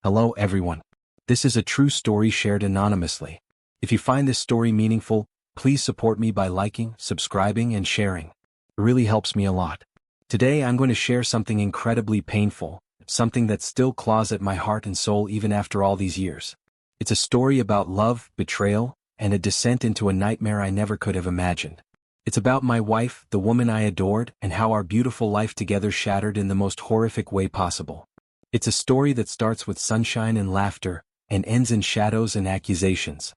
Hello everyone. This is a true story shared anonymously. If you find this story meaningful, please support me by liking, subscribing, and sharing. It really helps me a lot. Today I'm going to share something incredibly painful, something that still claws at my heart and soul even after all these years. It's a story about love, betrayal, and a descent into a nightmare I never could have imagined. It's about my wife, the woman I adored, and how our beautiful life together shattered in the most horrific way possible. It's a story that starts with sunshine and laughter, and ends in shadows and accusations.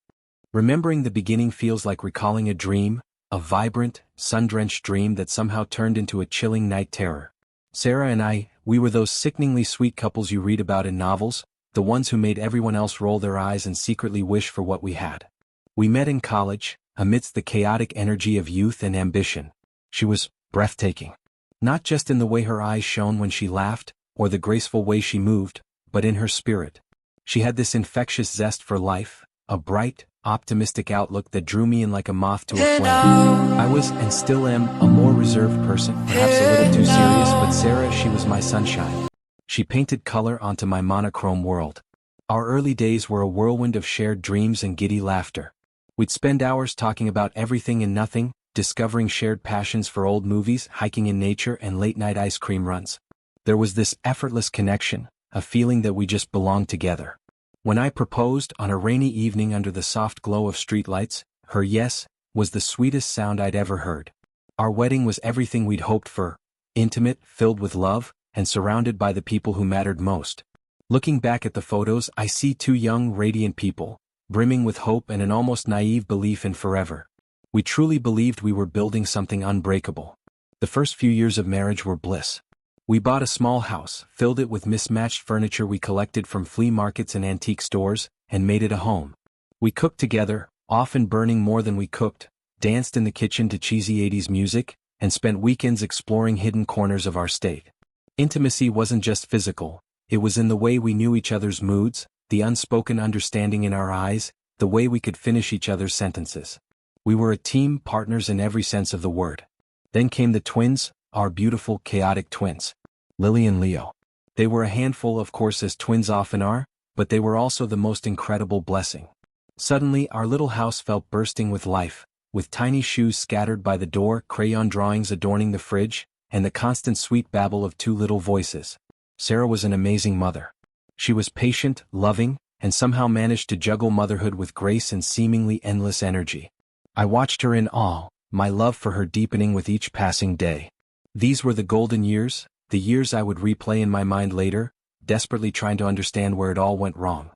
Remembering the beginning feels like recalling a dream, a vibrant, sun-drenched dream that somehow turned into a chilling night terror. Sarah and I, we were those sickeningly sweet couples you read about in novels, the ones who made everyone else roll their eyes and secretly wish for what we had. We met in college, amidst the chaotic energy of youth and ambition. She was breathtaking. Not just in the way her eyes shone when she laughed, or the graceful way she moved, but in her spirit. She had this infectious zest for life, a bright, optimistic outlook that drew me in like a moth to a flame. I was, and still am, a more reserved person, perhaps a little too serious, but Sarah, she was my sunshine. She painted color onto my monochrome world. Our early days were a whirlwind of shared dreams and giddy laughter. We'd spend hours talking about everything and nothing, discovering shared passions for old movies, hiking in nature, and late-night ice cream runs. There was this effortless connection, a feeling that we just belonged together. When I proposed on a rainy evening under the soft glow of streetlights, her yes was the sweetest sound I'd ever heard. Our wedding was everything we'd hoped for, intimate, filled with love, and surrounded by the people who mattered most. Looking back at the photos, I see two young, radiant people, brimming with hope and an almost naive belief in forever. We truly believed we were building something unbreakable. The first few years of marriage were bliss. We bought a small house, filled it with mismatched furniture we collected from flea markets and antique stores, and made it a home. We cooked together, often burning more than we cooked, danced in the kitchen to cheesy 80s music, and spent weekends exploring hidden corners of our state. Intimacy wasn't just physical, it was in the way we knew each other's moods, the unspoken understanding in our eyes, the way we could finish each other's sentences. We were a team, partners in every sense of the word. Then came the twins, our beautiful, chaotic twins. Lily and Leo. They were a handful, of course, as twins often are, but they were also the most incredible blessing. Suddenly, our little house felt bursting with life, with tiny shoes scattered by the door, crayon drawings adorning the fridge, and the constant sweet babble of two little voices. Sarah was an amazing mother. She was patient, loving, and somehow managed to juggle motherhood with grace and seemingly endless energy. I watched her in awe, my love for her deepening with each passing day. These were the golden years, the years I would replay in my mind later, desperately trying to understand where it all went wrong.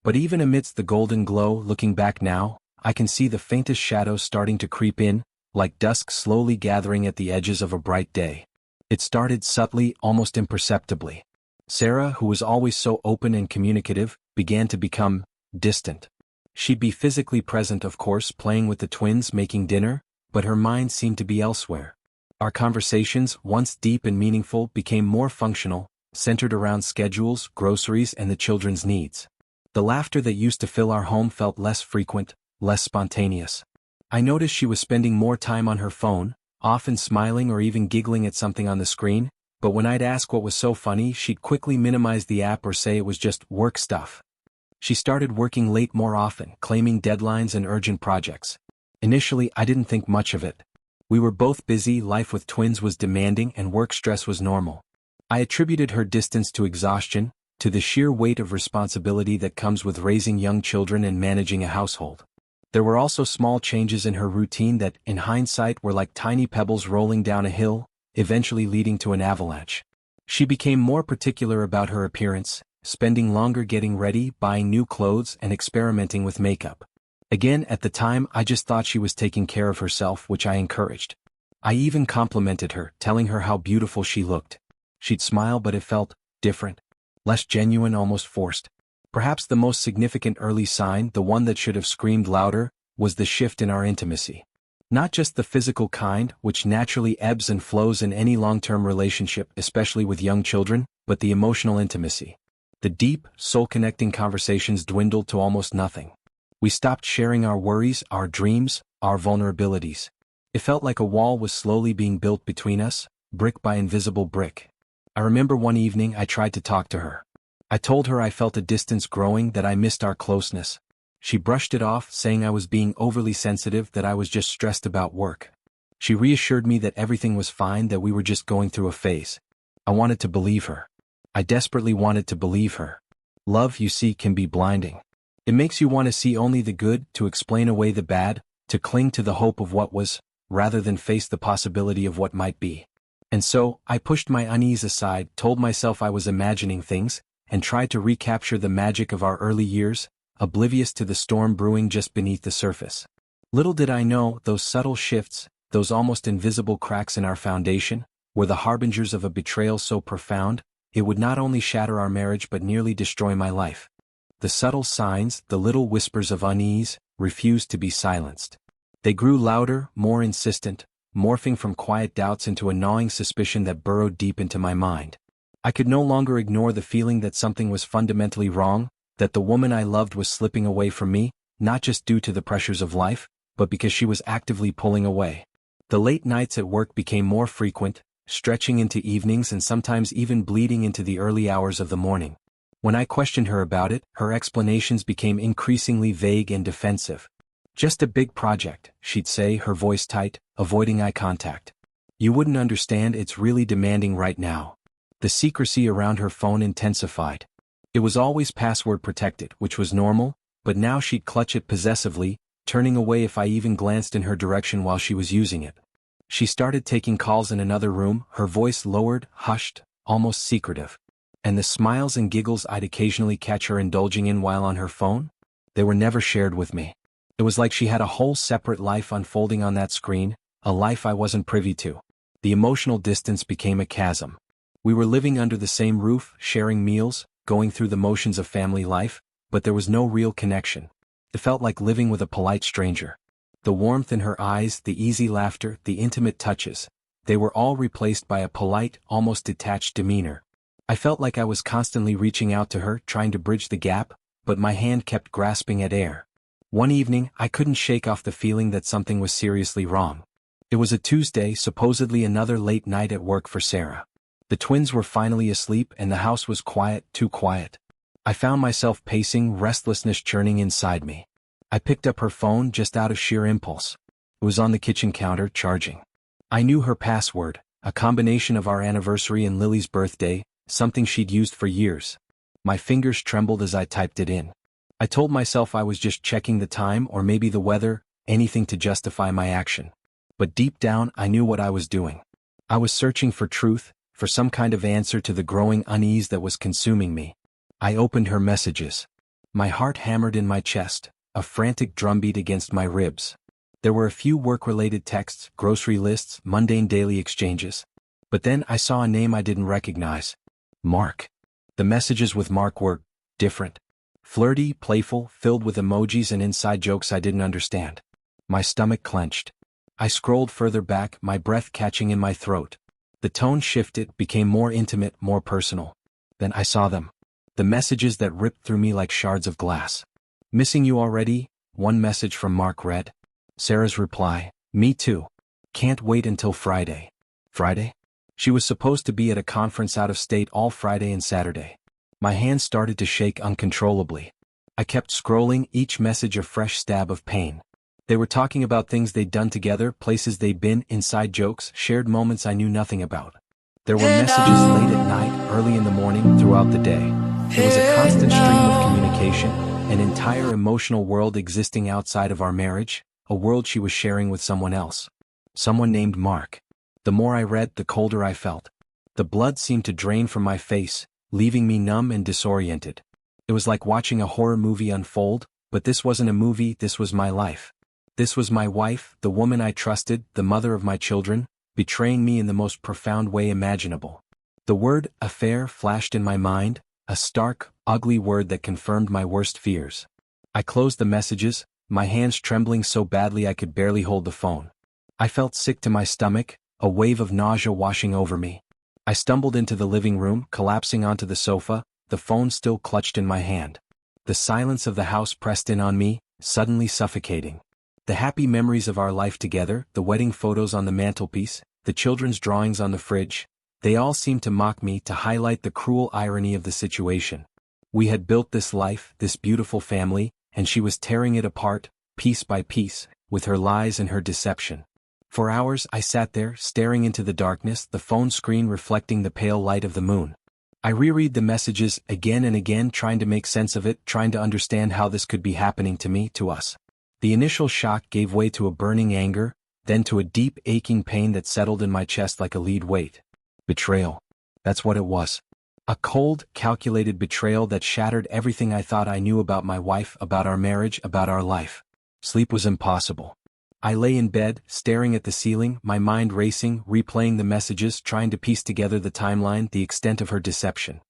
But even amidst the golden glow, looking back now, I can see the faintest shadows starting to creep in, like dusk slowly gathering at the edges of a bright day. It started subtly, almost imperceptibly. Sarah, who was always so open and communicative, began to become distant. She'd be physically present, of course, playing with the twins, making dinner, but her mind seemed to be elsewhere. Our conversations, once deep and meaningful, became more functional, centered around schedules, groceries, and the children's needs. The laughter that used to fill our home felt less frequent, less spontaneous. I noticed she was spending more time on her phone, often smiling or even giggling at something on the screen, but when I'd ask what was so funny, she'd quickly minimize the app or say it was just work stuff. She started working late more often, claiming deadlines and urgent projects. Initially, I didn't think much of it. We were both busy, life with twins was demanding, and work stress was normal. I attributed her distance to exhaustion, to the sheer weight of responsibility that comes with raising young children and managing a household. There were also small changes in her routine that, in hindsight, were like tiny pebbles rolling down a hill, eventually leading to an avalanche. She became more particular about her appearance, spending longer getting ready, buying new clothes, and experimenting with makeup. Again, at the time, I just thought she was taking care of herself, which I encouraged. I even complimented her, telling her how beautiful she looked. She'd smile, but it felt different, less genuine, almost forced. Perhaps the most significant early sign, the one that should have screamed louder, was the shift in our intimacy. Not just the physical kind, which naturally ebbs and flows in any long-term relationship, especially with young children, but the emotional intimacy. The deep, soul-connecting conversations dwindled to almost nothing. We stopped sharing our worries, our dreams, our vulnerabilities. It felt like a wall was slowly being built between us, brick by invisible brick. I remember one evening I tried to talk to her. I told her I felt a distance growing, that I missed our closeness. She brushed it off, saying I was being overly sensitive, that I was just stressed about work. She reassured me that everything was fine, that we were just going through a phase. I wanted to believe her. I desperately wanted to believe her. Love, you see, can be blinding. It makes you want to see only the good, to explain away the bad, to cling to the hope of what was, rather than face the possibility of what might be. And so, I pushed my unease aside, told myself I was imagining things, and tried to recapture the magic of our early years, oblivious to the storm brewing just beneath the surface. Little did I know, those subtle shifts, those almost invisible cracks in our foundation, were the harbingers of a betrayal so profound, it would not only shatter our marriage but nearly destroy my life. The subtle signs, the little whispers of unease, refused to be silenced. They grew louder, more insistent, morphing from quiet doubts into a gnawing suspicion that burrowed deep into my mind. I could no longer ignore the feeling that something was fundamentally wrong, that the woman I loved was slipping away from me, not just due to the pressures of life, but because she was actively pulling away. The late nights at work became more frequent, stretching into evenings and sometimes even bleeding into the early hours of the morning. When I questioned her about it, her explanations became increasingly vague and defensive. "Just a big project," she'd say, her voice tight, avoiding eye contact. "You wouldn't understand, it's really demanding right now." The secrecy around her phone intensified. It was always password protected, which was normal, but now she'd clutch it possessively, turning away if I even glanced in her direction while she was using it. She started taking calls in another room, her voice lowered, hushed, almost secretive. And the smiles and giggles I'd occasionally catch her indulging in while on her phone? They were never shared with me. It was like she had a whole separate life unfolding on that screen, a life I wasn't privy to. The emotional distance became a chasm. We were living under the same roof, sharing meals, going through the motions of family life, but there was no real connection. It felt like living with a polite stranger. The warmth in her eyes, the easy laughter, the intimate touches, they were all replaced by a polite, almost detached demeanor. I felt like I was constantly reaching out to her, trying to bridge the gap, but my hand kept grasping at air. One evening, I couldn't shake off the feeling that something was seriously wrong. It was a Tuesday, supposedly another late night at work for Sarah. The twins were finally asleep and the house was quiet, too quiet. I found myself pacing, restlessness churning inside me. I picked up her phone just out of sheer impulse. It was on the kitchen counter, charging. I knew her password, a combination of our anniversary and Lily's birthday, something she'd used for years. My fingers trembled as I typed it in. I told myself I was just checking the time or maybe the weather, anything to justify my action. But deep down, I knew what I was doing. I was searching for truth, for some kind of answer to the growing unease that was consuming me. I opened her messages. My heart hammered in my chest, a frantic drumbeat against my ribs. There were a few work-related texts, grocery lists, mundane daily exchanges. But then I saw a name I didn't recognize. Mark. The messages with Mark were different. Flirty, playful, filled with emojis and inside jokes I didn't understand. My stomach clenched. I scrolled further back, my breath catching in my throat. The tone shifted, became more intimate, more personal. Then I saw them. The messages that ripped through me like shards of glass. "Missing you already?" One message from Mark read. Sarah's reply, "Me too. Can't wait until Friday." Friday? She was supposed to be at a conference out of state all Friday and Saturday. My hands started to shake uncontrollably. I kept scrolling, each message a fresh stab of pain. They were talking about things they'd done together, places they'd been, inside jokes, shared moments I knew nothing about. There were messages late at night, early in the morning, throughout the day. It was a constant stream of communication, an entire emotional world existing outside of our marriage, a world she was sharing with someone else. Someone named Mark. The more I read, the colder I felt. The blood seemed to drain from my face, leaving me numb and disoriented. It was like watching a horror movie unfold, but this wasn't a movie, this was my life. This was my wife, the woman I trusted, the mother of my children, betraying me in the most profound way imaginable. The word affair flashed in my mind, a stark, ugly word that confirmed my worst fears. I closed the messages, my hands trembling so badly I could barely hold the phone. I felt sick to my stomach, a wave of nausea washing over me. I stumbled into the living room, collapsing onto the sofa, the phone still clutched in my hand. The silence of the house pressed in on me, suddenly suffocating. The happy memories of our life together, the wedding photos on the mantelpiece, the children's drawings on the fridge, they all seemed to mock me, to highlight the cruel irony of the situation. We had built this life, this beautiful family, and she was tearing it apart, piece by piece, with her lies and her deception. For hours I sat there, staring into the darkness, the phone screen reflecting the pale light of the moon. I reread the messages again and again, trying to make sense of it, trying to understand how this could be happening to me, to us. The initial shock gave way to a burning anger, then to a deep aching pain that settled in my chest like a lead weight. Betrayal. That's what it was. A cold, calculated betrayal that shattered everything I thought I knew about my wife, about our marriage, about our life. Sleep was impossible. I lay in bed, staring at the ceiling, my mind racing, replaying the messages, trying to piece together the timeline, the extent of her deception.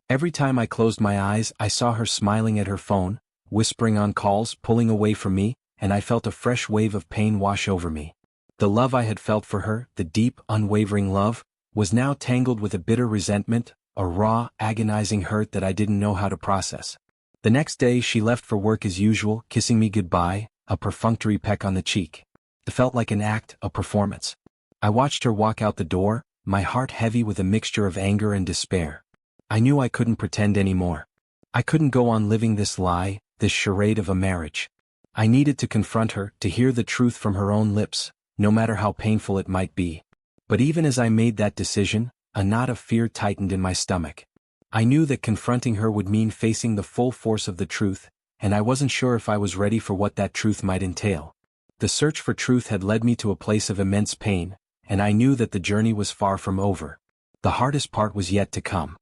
Every time I closed my eyes, I saw her smiling at her phone, whispering on calls, pulling away from me, and I felt a fresh wave of pain wash over me. The love I had felt for her, the deep, unwavering love, was now tangled with a bitter resentment, a raw, agonizing hurt that I didn't know how to process. The next day she left for work as usual, kissing me goodbye, a perfunctory peck on the cheek. It felt like an act, a performance. I watched her walk out the door, my heart heavy with a mixture of anger and despair. I knew I couldn't pretend anymore. I couldn't go on living this lie, this charade of a marriage. I needed to confront her, to hear the truth from her own lips, no matter how painful it might be. But even as I made that decision, a knot of fear tightened in my stomach. I knew that confronting her would mean facing the full force of the truth, and I wasn't sure if I was ready for what that truth might entail. The search for truth had led me to a place of immense pain, and I knew that the journey was far from over. The hardest part was yet to come.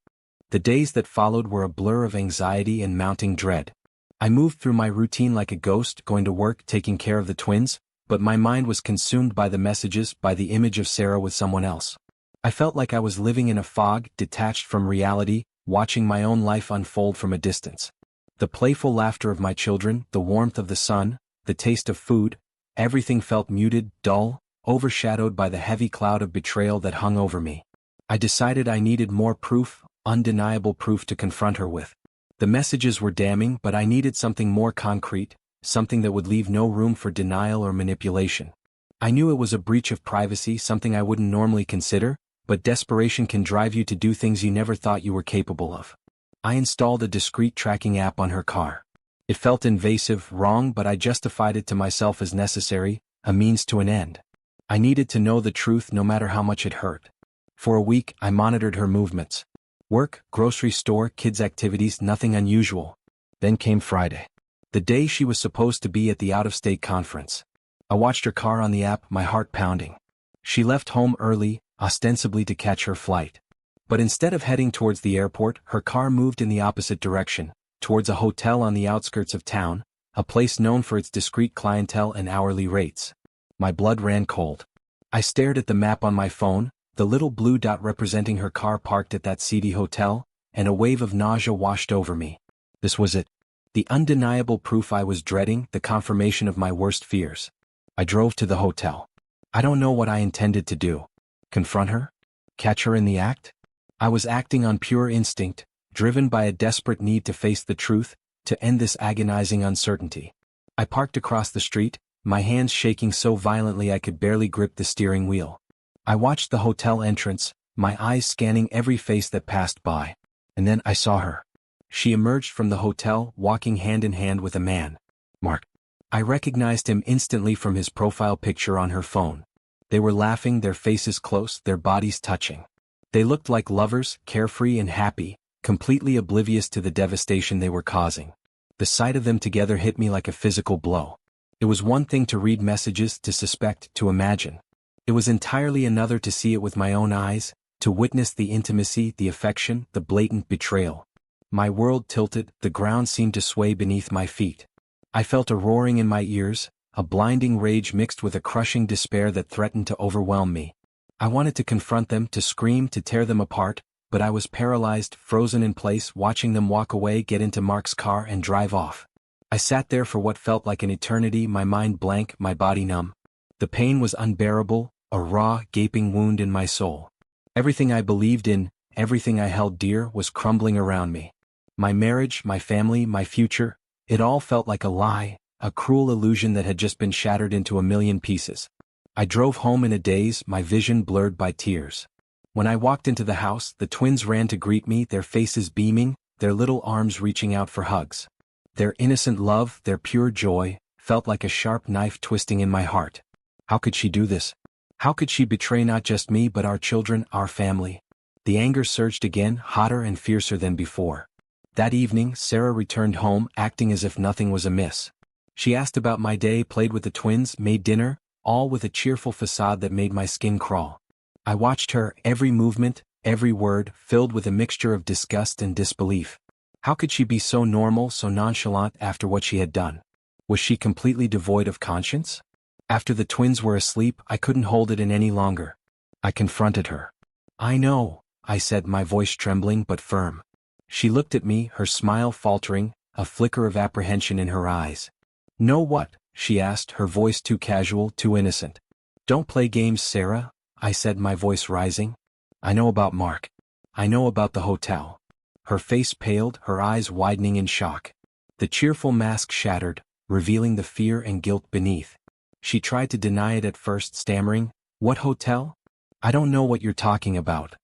The days that followed were a blur of anxiety and mounting dread. I moved through my routine like a ghost, going to work, taking care of the twins, but my mind was consumed by the messages, by the image of Sarah with someone else. I felt like I was living in a fog, detached from reality, watching my own life unfold from a distance. The playful laughter of my children, the warmth of the sun, the taste of food, everything felt muted, dull, overshadowed by the heavy cloud of betrayal that hung over me. I decided I needed more proof, undeniable proof to confront her with. The messages were damning, but I needed something more concrete, something that would leave no room for denial or manipulation. I knew it was a breach of privacy, something I wouldn't normally consider, but desperation can drive you to do things you never thought you were capable of. I installed a discreet tracking app on her car. It felt invasive, wrong, but I justified it to myself as necessary, a means to an end. I needed to know the truth no matter how much it hurt. For a week, I monitored her movements. Work, grocery store, kids' activities, nothing unusual. Then came Friday. The day she was supposed to be at the out-of-state conference. I watched her car on the app, my heart pounding. She left home early, ostensibly to catch her flight. But instead of heading towards the airport, her car moved in the opposite direction, towards a hotel on the outskirts of town, a place known for its discreet clientele and hourly rates. My blood ran cold. I stared at the map on my phone, the little blue dot representing her car parked at that seedy hotel, and a wave of nausea washed over me. This was it. The undeniable proof I was dreading, the confirmation of my worst fears. I drove to the hotel. I don't know what I intended to do. Confront her? Catch her in the act? I was acting on pure instinct, driven by a desperate need to face the truth, to end this agonizing uncertainty. I parked across the street, my hands shaking so violently I could barely grip the steering wheel. I watched the hotel entrance, my eyes scanning every face that passed by. And then I saw her. She emerged from the hotel, walking hand in hand with a man. Mark. I recognized him instantly from his profile picture on her phone. They were laughing, their faces close, their bodies touching. They looked like lovers, carefree and happy, completely oblivious to the devastation they were causing. The sight of them together hit me like a physical blow. It was one thing to read messages, to suspect, to imagine. It was entirely another to see it with my own eyes, to witness the intimacy, the affection, the blatant betrayal. My world tilted, the ground seemed to sway beneath my feet. I felt a roaring in my ears, a blinding rage mixed with a crushing despair that threatened to overwhelm me. I wanted to confront them, to scream, to tear them apart, but I was paralyzed, frozen in place, watching them walk away, get into Mark's car and drive off. I sat there for what felt like an eternity, my mind blank, my body numb. The pain was unbearable, a raw, gaping wound in my soul. Everything I believed in, everything I held dear, was crumbling around me. My marriage, my family, my future, it all felt like a lie, a cruel illusion that had just been shattered into a million pieces. I drove home in a daze, my vision blurred by tears. When I walked into the house, the twins ran to greet me, their faces beaming, their little arms reaching out for hugs. Their innocent love, their pure joy, felt like a sharp knife twisting in my heart. How could she do this? How could she betray not just me but our children, our family? The anger surged again, hotter and fiercer than before. That evening, Sarah returned home, acting as if nothing was amiss. She asked about my day, played with the twins, made dinner, all with a cheerful facade that made my skin crawl. I watched her, every movement, every word, filled with a mixture of disgust and disbelief. How could she be so normal, so nonchalant after what she had done? Was she completely devoid of conscience? After the twins were asleep, I couldn't hold it in any longer. I confronted her. "I know," I said, my voice trembling but firm. She looked at me, her smile faltering, a flicker of apprehension in her eyes. "Know what?" she asked, her voice too casual, too innocent. "Don't play games, Sarah," I said, my voice rising. "I know about Mark. I know about the hotel." Her face paled, her eyes widening in shock. The cheerful mask shattered, revealing the fear and guilt beneath. She tried to deny it at first, stammering, "What hotel? I don't know what you're talking about."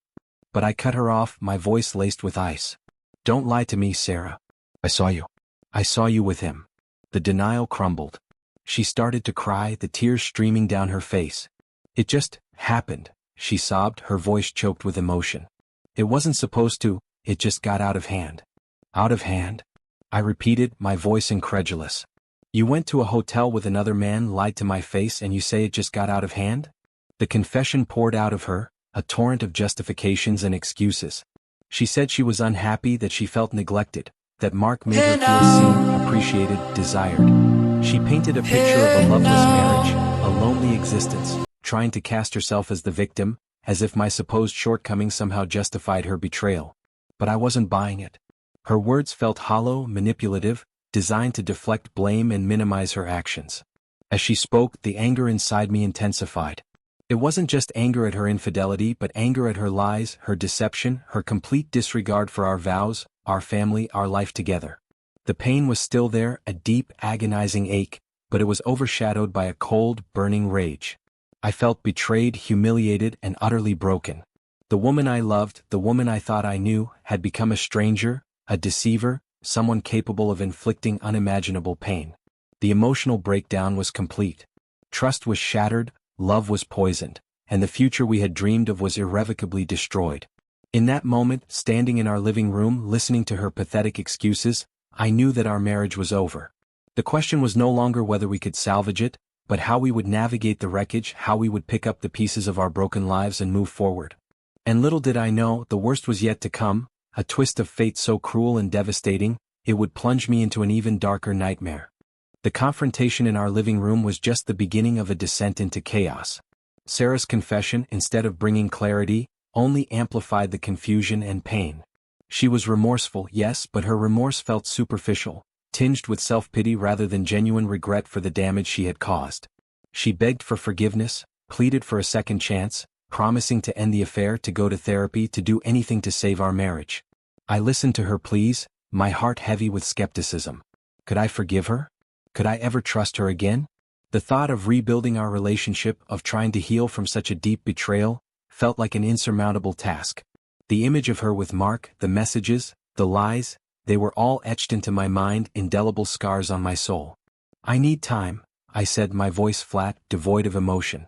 But I cut her off, my voice laced with ice. "Don't lie to me, Sarah. I saw you. I saw you with him." The denial crumbled. She started to cry, the tears streaming down her face. "It just happened," she sobbed, her voice choked with emotion. "It wasn't supposed to, it just got out of hand." "Out of hand?" I repeated, my voice incredulous. "You went to a hotel with another man, lied to my face, and you say it just got out of hand?" The confession poured out of her, a torrent of justifications and excuses. She said she was unhappy, that she felt neglected, that Mark made her feel seen, appreciated, desired. She painted a picture of a loveless marriage, a lonely existence, trying to cast herself as the victim, as if my supposed shortcomings somehow justified her betrayal. But I wasn't buying it. Her words felt hollow, manipulative, designed to deflect blame and minimize her actions. As she spoke, the anger inside me intensified. It wasn't just anger at her infidelity, but anger at her lies, her deception, her complete disregard for our vows, our family, our life together. The pain was still there, a deep, agonizing ache, but it was overshadowed by a cold, burning rage. I felt betrayed, humiliated, and utterly broken. The woman I loved, the woman I thought I knew, had become a stranger, a deceiver, someone capable of inflicting unimaginable pain. The emotional breakdown was complete. Trust was shattered, love was poisoned, and the future we had dreamed of was irrevocably destroyed. In that moment, standing in our living room, listening to her pathetic excuses, I knew that our marriage was over. The question was no longer whether we could salvage it, but how we would navigate the wreckage, how we would pick up the pieces of our broken lives and move forward. And little did I know, the worst was yet to come, a twist of fate so cruel and devastating, it would plunge me into an even darker nightmare. The confrontation in our living room was just the beginning of a descent into chaos. Sarah's confession, instead of bringing clarity, only amplified the confusion and pain. She was remorseful, yes, but her remorse felt superficial, tinged with self-pity rather than genuine regret for the damage she had caused. She begged for forgiveness, pleaded for a second chance, promising to end the affair, to go to therapy, to do anything to save our marriage. I listened to her pleas, my heart heavy with skepticism. Could I forgive her? Could I ever trust her again? The thought of rebuilding our relationship, of trying to heal from such a deep betrayal, felt like an insurmountable task. The image of her with Mark, the messages, the lies, they were all etched into my mind, indelible scars on my soul. "I need time," I said, my voice flat, devoid of emotion.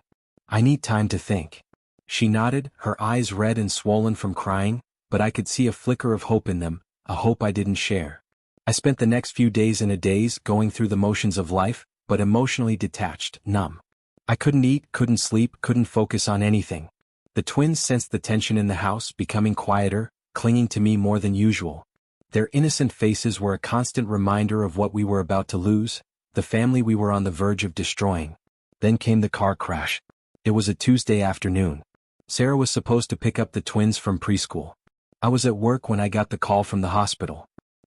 "I need time to think." She nodded, her eyes red and swollen from crying, but I could see a flicker of hope in them, a hope I didn't share. I spent the next few days in a daze, going through the motions of life, but emotionally detached, numb. I couldn't eat, couldn't sleep, couldn't focus on anything. The twins sensed the tension in the house, becoming quieter, clinging to me more than usual. Their innocent faces were a constant reminder of what we were about to lose, the family we were on the verge of destroying. Then came the car crash. It was a Tuesday afternoon. Sarah was supposed to pick up the twins from preschool. I was at work when I got the call from the hospital.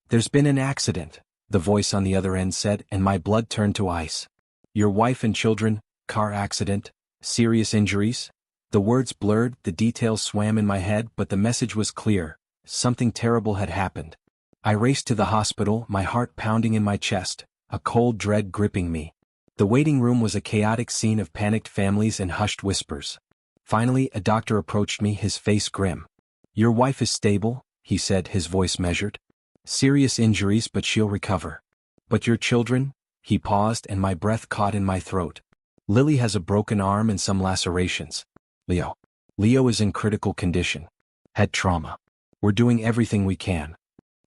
"There's been an accident," the voice on the other end said, and my blood turned to ice. "Your wife and children, car accident, serious injuries?" The words blurred, the details swam in my head, but the message was clear. Something terrible had happened. I raced to the hospital, my heart pounding in my chest, a cold dread gripping me. The waiting room was a chaotic scene of panicked families and hushed whispers. Finally, a doctor approached me, his face grim. "Your wife is stable," he said, his voice measured. Serious injuries, but she'll recover. But your children? He paused and my breath caught in my throat. Lily has a broken arm and some lacerations. Leo. Leo is in critical condition. Head trauma. We're doing everything we can.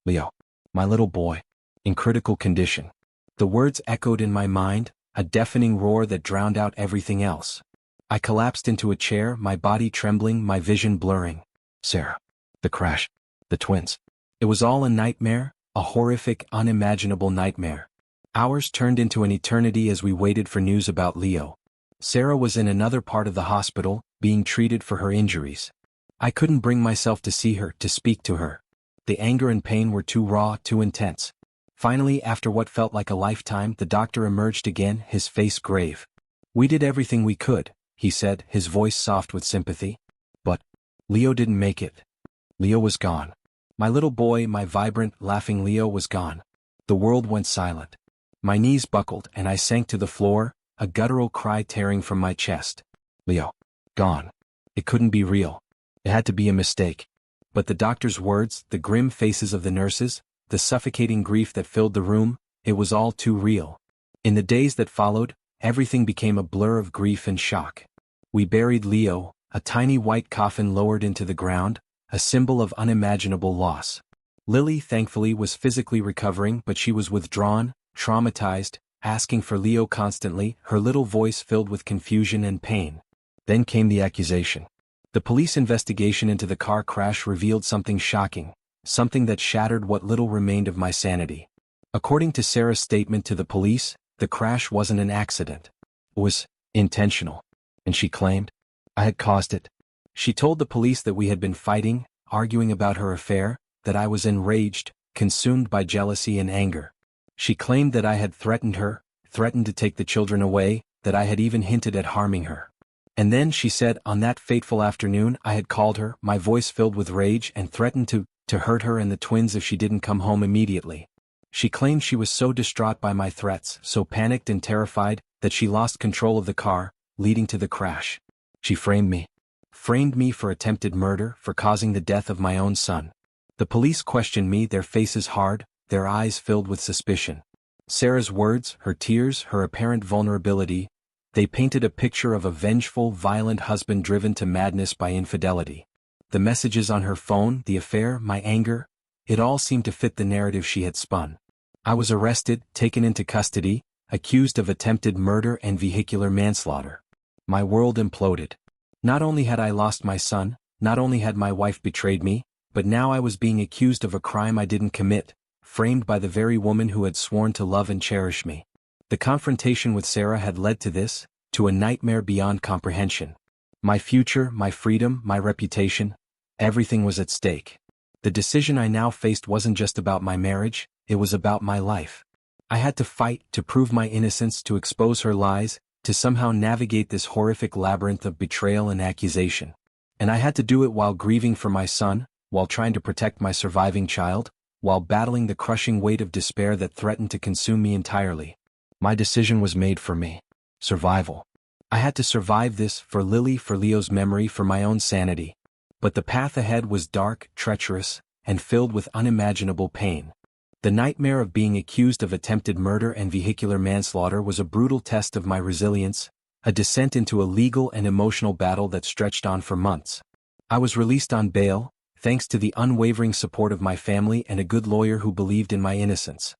Leo. My little boy. In critical condition. The words echoed in my mind, a deafening roar that drowned out everything else. I collapsed into a chair, my body trembling, my vision blurring. Sarah. The crash. The twins. It was all a nightmare, a horrific, unimaginable nightmare. Hours turned into an eternity as we waited for news about Leo. Sarah was in another part of the hospital, being treated for her injuries. I couldn't bring myself to see her, to speak to her. The anger and pain were too raw, too intense. Finally, after what felt like a lifetime, the doctor emerged again, his face grave. We did everything we could, he said, his voice soft with sympathy. But Leo didn't make it. Leo was gone. My little boy, my vibrant, laughing Leo was gone. The world went silent. My knees buckled and I sank to the floor, a guttural cry tearing from my chest. Leo. Gone. It couldn't be real. It had to be a mistake. But the doctor's words, the grim faces of the nurses, the suffocating grief that filled the room, it was all too real. In the days that followed, everything became a blur of grief and shock. We buried Leo, a tiny white coffin lowered into the ground, a symbol of unimaginable loss. Lily, thankfully, was physically recovering, but she was withdrawn, traumatized, asking for Leo constantly, her little voice filled with confusion and pain. Then came the accusation. The police investigation into the car crash revealed something shocking, something that shattered what little remained of my sanity. According to Sarah's statement to the police, the crash wasn't an accident. It was intentional. And she claimed I had caused it. She told the police that we had been fighting, arguing about her affair, that I was enraged, consumed by jealousy and anger. She claimed that I had threatened her, threatened to take the children away, that I had even hinted at harming her. And then she said on that fateful afternoon I had called her, my voice filled with rage, and threatened to hurt her and the twins if she didn't come home immediately. She claimed she was so distraught by my threats, so panicked and terrified, that she lost control of the car, leading to the crash. She framed me. Framed me for attempted murder, for causing the death of my own son. The police questioned me, their faces hard, their eyes filled with suspicion. Sarah's words, her tears, her apparent vulnerability, they painted a picture of a vengeful, violent husband driven to madness by infidelity. The messages on her phone, the affair, my anger, it all seemed to fit the narrative she had spun. I was arrested, taken into custody, accused of attempted murder and vehicular manslaughter. My world imploded. Not only had I lost my son, not only had my wife betrayed me, but now I was being accused of a crime I didn't commit, framed by the very woman who had sworn to love and cherish me. The confrontation with Sarah had led to this, to a nightmare beyond comprehension. My future, my freedom, my reputation, everything was at stake. The decision I now faced wasn't just about my marriage, it was about my life. I had to fight, to prove my innocence, to expose her lies, to somehow navigate this horrific labyrinth of betrayal and accusation. And I had to do it while grieving for my son, while trying to protect my surviving child, while battling the crushing weight of despair that threatened to consume me entirely. My decision was made for me. Survival. I had to survive this, for Lily, for Leo's memory, for my own sanity. But the path ahead was dark, treacherous, and filled with unimaginable pain. The nightmare of being accused of attempted murder and vehicular manslaughter was a brutal test of my resilience, a descent into a legal and emotional battle that stretched on for months. I was released on bail, thanks to the unwavering support of my family and a good lawyer who believed in my innocence.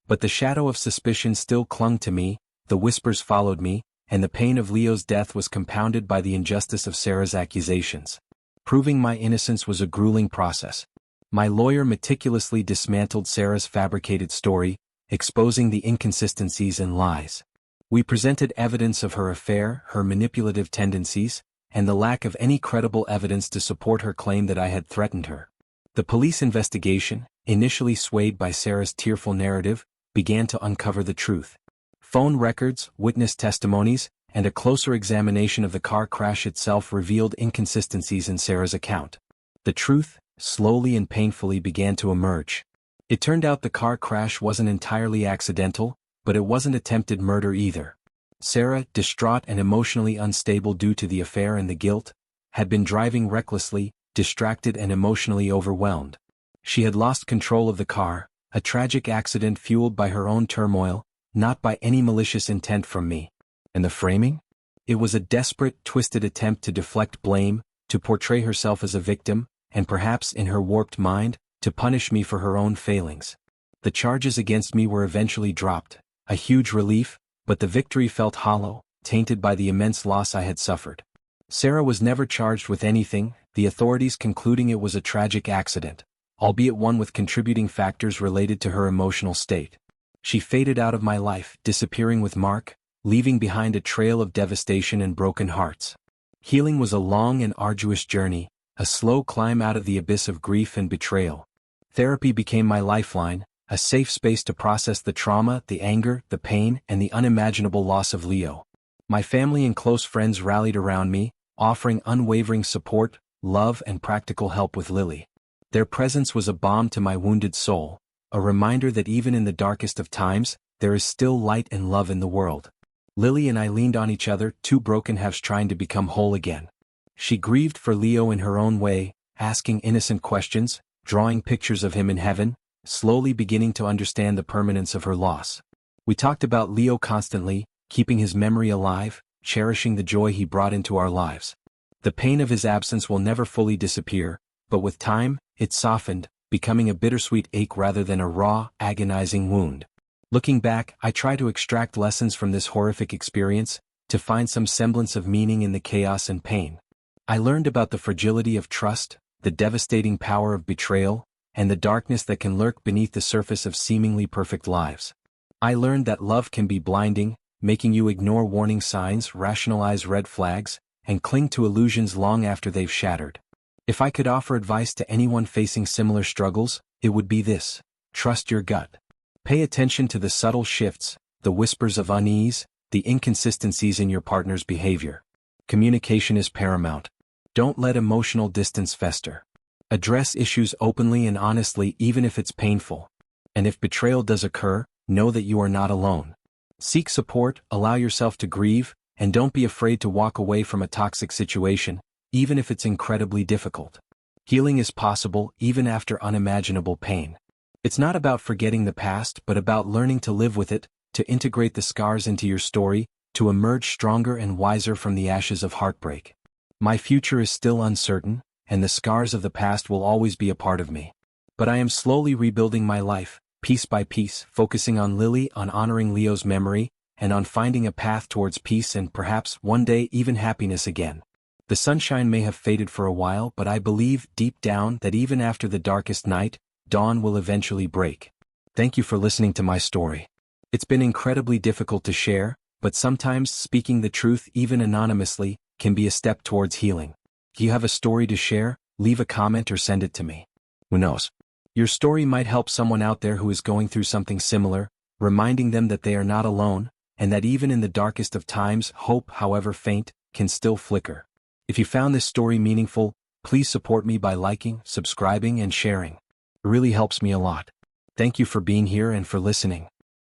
But the shadow of suspicion still clung to me, the whispers followed me, and the pain of Leo's death was compounded by the injustice of Sarah's accusations. Proving my innocence was a grueling process. My lawyer meticulously dismantled Sarah's fabricated story, exposing the inconsistencies and lies. We presented evidence of her affair, her manipulative tendencies, and the lack of any credible evidence to support her claim that I had threatened her. The police investigation, initially swayed by Sarah's tearful narrative, began to uncover the truth. Phone records, witness testimonies, and a closer examination of the car crash itself revealed inconsistencies in Sarah's account. The truth, slowly and painfully, began to emerge. It turned out the car crash wasn't entirely accidental, but it wasn't attempted murder either. Sarah, distraught and emotionally unstable due to the affair and the guilt, had been driving recklessly, distracted and emotionally overwhelmed. She had lost control of the car, a tragic accident fueled by her own turmoil, not by any malicious intent from me. And the framing? It was a desperate, twisted attempt to deflect blame, to portray herself as a victim, and perhaps in her warped mind, to punish me for her own failings. The charges against me were eventually dropped, a huge relief, but the victory felt hollow, tainted by the immense loss I had suffered. Sarah was never charged with anything, the authorities concluding it was a tragic accident, albeit one with contributing factors related to her emotional state. She faded out of my life, disappearing with Mark, leaving behind a trail of devastation and broken hearts. Healing was a long and arduous journey, a slow climb out of the abyss of grief and betrayal. Therapy became my lifeline, a safe space to process the trauma, the anger, the pain, and the unimaginable loss of Leo. My family and close friends rallied around me, offering unwavering support, love, and practical help with Lily. Their presence was a balm to my wounded soul, a reminder that even in the darkest of times, there is still light and love in the world. Lily and I leaned on each other, two broken halves trying to become whole again. She grieved for Leo in her own way, asking innocent questions, drawing pictures of him in heaven, slowly beginning to understand the permanence of her loss. We talked about Leo constantly, keeping his memory alive, cherishing the joy he brought into our lives. The pain of his absence will never fully disappear, but with time, it softened, becoming a bittersweet ache rather than a raw, agonizing wound. Looking back, I try to extract lessons from this horrific experience, to find some semblance of meaning in the chaos and pain. I learned about the fragility of trust, the devastating power of betrayal, and the darkness that can lurk beneath the surface of seemingly perfect lives. I learned that love can be blinding, making you ignore warning signs, rationalize red flags, and cling to illusions long after they've shattered. If I could offer advice to anyone facing similar struggles, it would be this: trust your gut. Pay attention to the subtle shifts, the whispers of unease, the inconsistencies in your partner's behavior. Communication is paramount. Don't let emotional distance fester. Address issues openly and honestly even if it's painful. And if betrayal does occur, know that you are not alone. Seek support, allow yourself to grieve, and don't be afraid to walk away from a toxic situation, even if it's incredibly difficult. Healing is possible even after unimaginable pain. It's not about forgetting the past but about learning to live with it, to integrate the scars into your story, to emerge stronger and wiser from the ashes of heartbreak. My future is still uncertain, and the scars of the past will always be a part of me. But I am slowly rebuilding my life, piece by piece, focusing on Lily, on honoring Leo's memory, and on finding a path towards peace and perhaps one day even happiness again. The sunshine may have faded for a while, but I believe deep down that even after the darkest night, dawn will eventually break. Thank you for listening to my story. It's been incredibly difficult to share, but sometimes speaking the truth even anonymously can be a step towards healing. If you have a story to share, leave a comment or send it to me. Who knows? Your story might help someone out there who is going through something similar, reminding them that they are not alone, and that even in the darkest of times, hope, however faint, can still flicker. If you found this story meaningful, please support me by liking, subscribing, and sharing. It really helps me a lot. Thank you for being here and for listening.